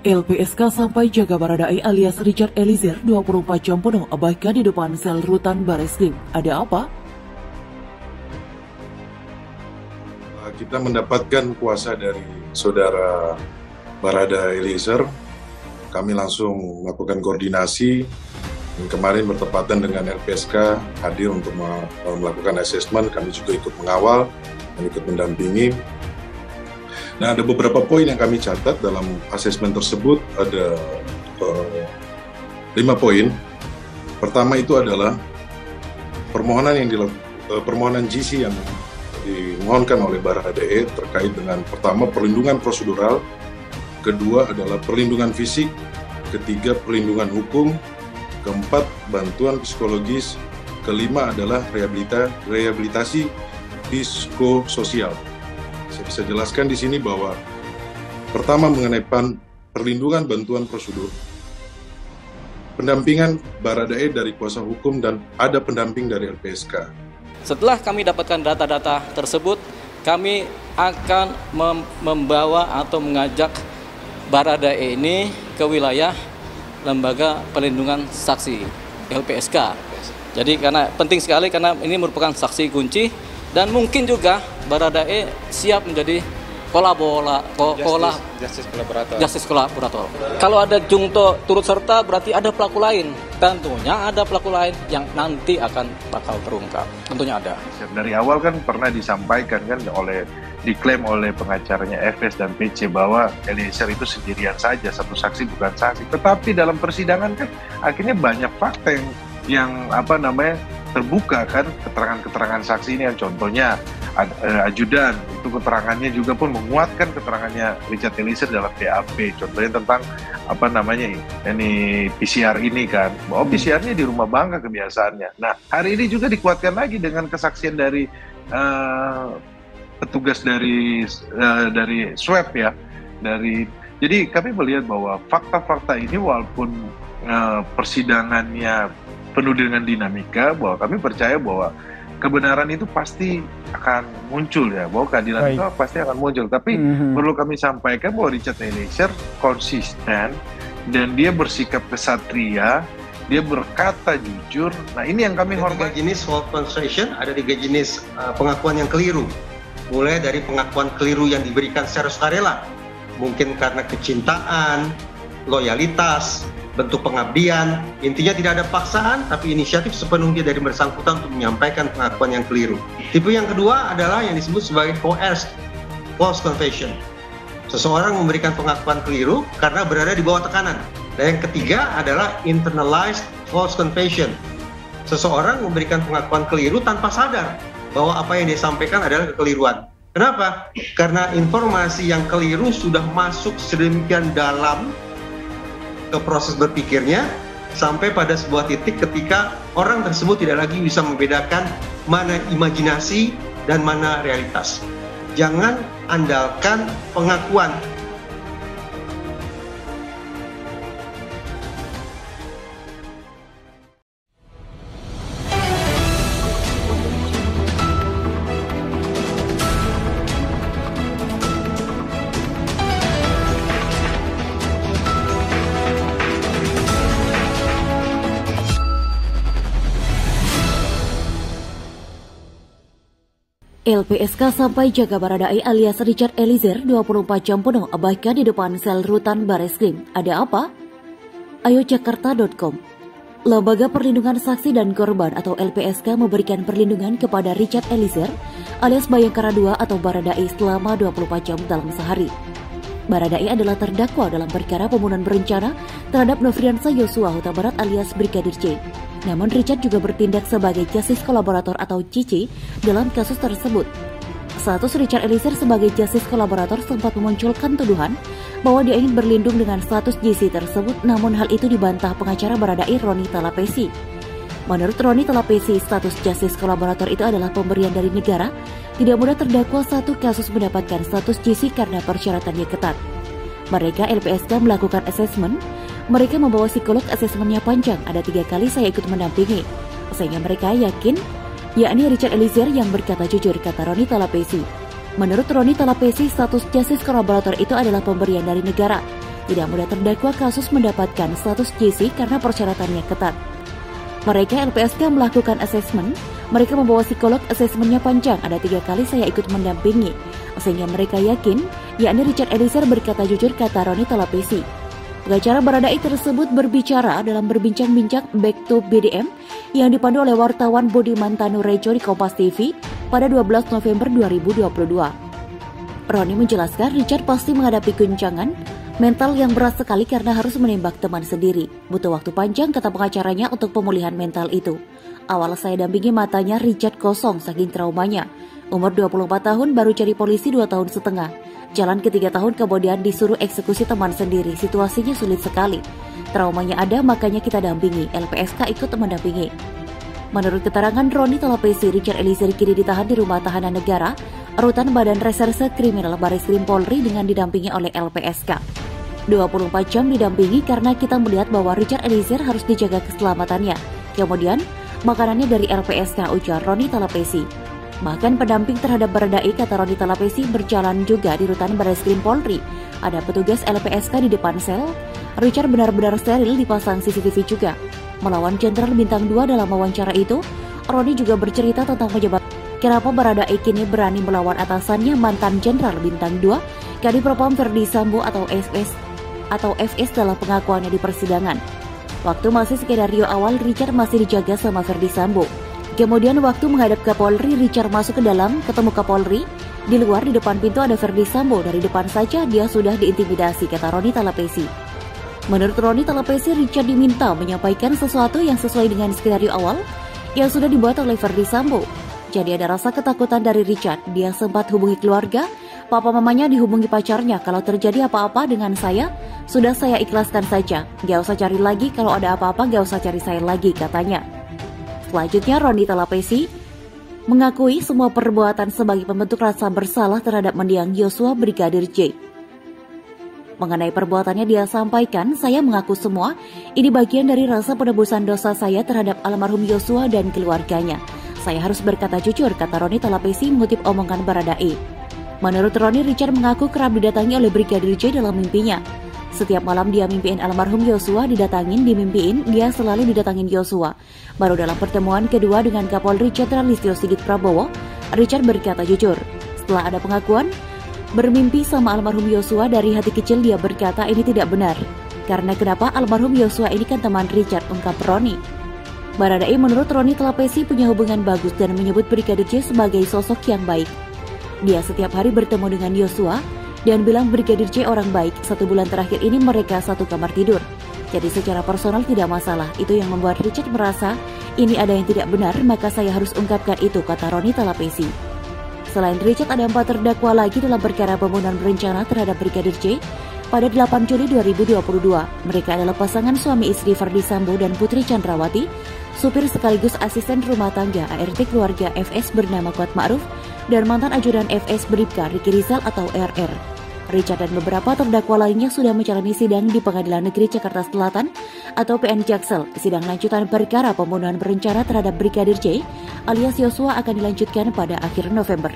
LPSK sampai jaga Baradae alias Richard Eliezer 24 jam penuh abaikan di depan sel rutan Bareskrim. Ada apa? Kita mendapatkan kuasa dari saudara Baradae Eliezer. Kami langsung melakukan koordinasi. Dan kemarin bertepatan dengan LPSK hadir untuk melakukan asesmen. Kami juga ikut mengawal dan ikut mendampingi. Nah, ada beberapa poin yang kami catat dalam asesmen tersebut, ada 5 poin. Pertama itu adalah permohonan GC yang dimohonkan oleh Baradae terkait dengan pertama perlindungan prosedural, kedua adalah perlindungan fisik, ketiga perlindungan hukum, keempat bantuan psikologis, kelima adalah rehabilitasi psikososial. Saya bisa jelaskan di sini bahwa pertama mengenai perlindungan bantuan prosedur, pendampingan Baradae dari kuasa hukum dan ada pendamping dari LPSK. Setelah kami dapatkan data-data tersebut, kami akan membawa atau mengajak Baradae ini ke wilayah Lembaga Perlindungan Saksi LPSK. Jadi karena penting sekali karena ini merupakan saksi kunci. Dan mungkin juga Baradae siap menjadi justice kolaborator. Kalau ada jungto turut serta berarti ada pelaku lain. Tentunya ada pelaku lain yang nanti akan bakal terungkap. Tentunya ada. Dari awal kan pernah disampaikan kan diklaim oleh pengacaranya FS dan PC bahwa Eliezer itu sendirian saja, satu saksi bukan saksi. Tetapi dalam persidangan kan akhirnya banyak fakta yang terbuka kan, keterangan-keterangan saksi ini yang contohnya ajudan itu keterangannya juga pun menguatkan keterangannya Richard Eliezer dalam BAP, contohnya tentang PCR ini kan, bahwa PCR-nya di rumah bangka kebiasaannya. Nah, hari ini juga dikuatkan lagi dengan kesaksian dari petugas dari swab ya, jadi kami melihat bahwa fakta-fakta ini walaupun persidangannya penuh dengan dinamika, bahwa kami percaya bahwa kebenaran itu pasti akan muncul ya, bahwa keadilan itu pasti akan muncul. Tapi perlu kami sampaikan bahwa Richard Eliezer konsisten dan dia bersikap kesatria, dia berkata jujur. Nah, ini yang kami hormati. 3 jenis false confession, ada 3 jenis pengakuan yang keliru. Mulai dari pengakuan keliru yang diberikan secara sukarela, mungkin karena kecintaan, loyalitas, bentuk pengabdian, intinya tidak ada paksaan, tapi inisiatif sepenuhnya dari bersangkutan untuk menyampaikan pengakuan yang keliru. Tipe yang kedua adalah yang disebut sebagai coerced false confession. Seseorang memberikan pengakuan keliru karena berada di bawah tekanan. Dan yang ketiga adalah internalized false confession. Seseorang memberikan pengakuan keliru tanpa sadar bahwa apa yang dia sampaikan adalah kekeliruan. Kenapa? Karena informasi yang keliru sudah masuk sedemikian dalam ke proses berpikirnya sampai pada sebuah titik ketika orang tersebut tidak lagi bisa membedakan mana imajinasi dan mana realitas. Jangan andalkan pengakuan. LPSK sampai jaga Baradae alias Richard Eliezer 24 jam penuh abaikan di depan sel rutan Bareskrim. Ada apa? Ayo Jakarta.com. Lembaga Perlindungan Saksi dan Korban atau LPSK memberikan perlindungan kepada Richard Eliezer alias Bayangkara II atau Baradae selama 24 jam dalam sehari. Baradae adalah terdakwa dalam perkara pembunuhan berencana terhadap Nofriansah Yosua Huta Barat alias Brigadir J. Namun Richard juga bertindak sebagai justice kolaborator atau JC dalam kasus tersebut. Status Richard Eliezer sebagai justice kolaborator sempat memunculkan tuduhan bahwa dia ingin berlindung dengan status JC tersebut, namun hal itu dibantah pengacara Baradae Roni Talapesi. Menurut Roni Talapesi, status justice kolaborator itu adalah pemberian dari negara. Tidak mudah terdakwa satu kasus mendapatkan status JC karena persyaratannya ketat. Mereka LPSK melakukan asesmen. Mereka membawa psikolog, asesmennya panjang, ada 3 kali saya ikut mendampingi. Sehingga mereka yakin, yakni Richard Eliezer yang berkata jujur, kata Roni Talapesi. Menurut Roni Talapesi, status justice kolaborator itu adalah pemberian dari negara. Tidak mudah terdakwa kasus mendapatkan status JC karena persyaratannya ketat. Mereka LPSK melakukan asesmen, mereka membawa psikolog, asesmennya panjang, ada 3 kali saya ikut mendampingi. Sehingga mereka yakin, yakni Richard Eliezer berkata jujur, kata Roni Talapesi. Pengacara Baradae tersebut berbicara dalam berbincang-bincang Back to BDM yang dipandu oleh wartawan Budiman Tanurejo di Kompas TV pada 12 November 2022. Roni menjelaskan Richard pasti menghadapi guncangan mental yang berat sekali karena harus menembak teman sendiri. Butuh waktu panjang, kata pengacaranya, untuk pemulihan mental itu. Awal saya dampingi, matanya Richard kosong saking traumanya. Umur 24 tahun, baru jadi polisi 2 tahun setengah. Jalan ke 3 tahun kemudian disuruh eksekusi teman sendiri. Situasinya sulit sekali. Traumanya ada, makanya kita dampingi. LPSK ikut mendampingi. Menurut keterangan Roni Talapesi, Richard Eliezer kini ditahan di Rumah Tahanan Negara, Rutan Badan Reserse Kriminal Bareskrim Polri dengan didampingi oleh LPSK. 24 jam didampingi karena kita melihat bahwa Richard Eliezer harus dijaga keselamatannya. Kemudian, makanannya dari LPSK, ujar Roni Talapesi. Bahkan pendamping terhadap Baradae, kata Roni Talapesi, berjalan juga di Rutan Bareskrim Polri. Ada petugas LPSK di depan sel. Richard benar-benar steril, dipasang CCTV juga. Melawan Jenderal Bintang 2 dalam wawancara itu, Roni juga bercerita tentang penyebab kenapa Baradae kini berani melawan atasannya, mantan Jenderal Bintang 2, Kadipropam Ferdi Sambo atau FS dalam pengakuannya di persidangan. Waktu masih skenario awal, Richard masih dijaga sama Ferdi Sambo. Kemudian waktu menghadap Kapolri, Richard masuk ke dalam, ketemu Kapolri. Di luar, di depan pintu ada Ferdi Sambo. Dari depan saja dia sudah diintimidasi, kata Roni Talapesi. Menurut Roni Talapesi, Richard diminta menyampaikan sesuatu yang sesuai dengan skenario awal yang sudah dibuat oleh Ferdi Sambo. Jadi ada rasa ketakutan dari Richard. Dia sempat hubungi keluarga, papa mamanya dihubungi pacarnya. Kalau terjadi apa-apa dengan saya, sudah saya ikhlaskan saja. Gak usah cari lagi, kalau ada apa-apa gak usah cari saya lagi, katanya. Selanjutnya, Roni Talapesi mengakui semua perbuatan sebagai pembentuk rasa bersalah terhadap mendiang Yosua Brigadir J. Mengenai perbuatannya dia sampaikan, saya mengaku semua, ini bagian dari rasa penebusan dosa saya terhadap almarhum Yosua dan keluarganya. Saya harus berkata jujur, kata Roni Talapesi mengutip omongan Baradae. Menurut Roni, Richard mengaku kerap didatangi oleh Brigadir J dalam mimpinya. Setiap malam dia mimpiin almarhum Yosua, didatangin, dimimpiin, dia selalu didatangin Yosua. Baru dalam pertemuan kedua dengan Kapolri Jenderal Listio Sigit Prabowo, Richard berkata jujur. Setelah ada pengakuan bermimpi sama almarhum Yosua, dari hati kecil dia berkata ini tidak benar. Karena kenapa? Almarhum Yosua ini kan teman Richard, ungkap Roni. Baradae menurut Roni Talapesi punya hubungan bagus dan menyebut Brigadir J sebagai sosok yang baik. Dia setiap hari bertemu dengan Yosua dan bilang Brigadir J orang baik. 1 bulan terakhir ini mereka satu kamar tidur. Jadi secara personal tidak masalah. Itu yang membuat Richard merasa ini ada yang tidak benar, maka saya harus ungkapkan itu, kata Roni Talapesi. Selain Richard, ada 4 terdakwa lagi dalam perkara pembunuhan berencana terhadap Brigadir J pada 8 Juli 2022. Mereka adalah pasangan suami istri Ferdi Sambo dan Putri Chandrawati, supir sekaligus asisten rumah tangga ART keluarga FS bernama Kuat Ma'ruf, dan mantan ajudan FS Bribka Ricky Rizal atau RR. Richard dan beberapa terdakwa lainnya sudah menjalani sidang di Pengadilan Negeri Jakarta Selatan atau PN Jaksel. Sidang lanjutan perkara pembunuhan berencana terhadap Brigadir J alias Yosua akan dilanjutkan pada akhir November.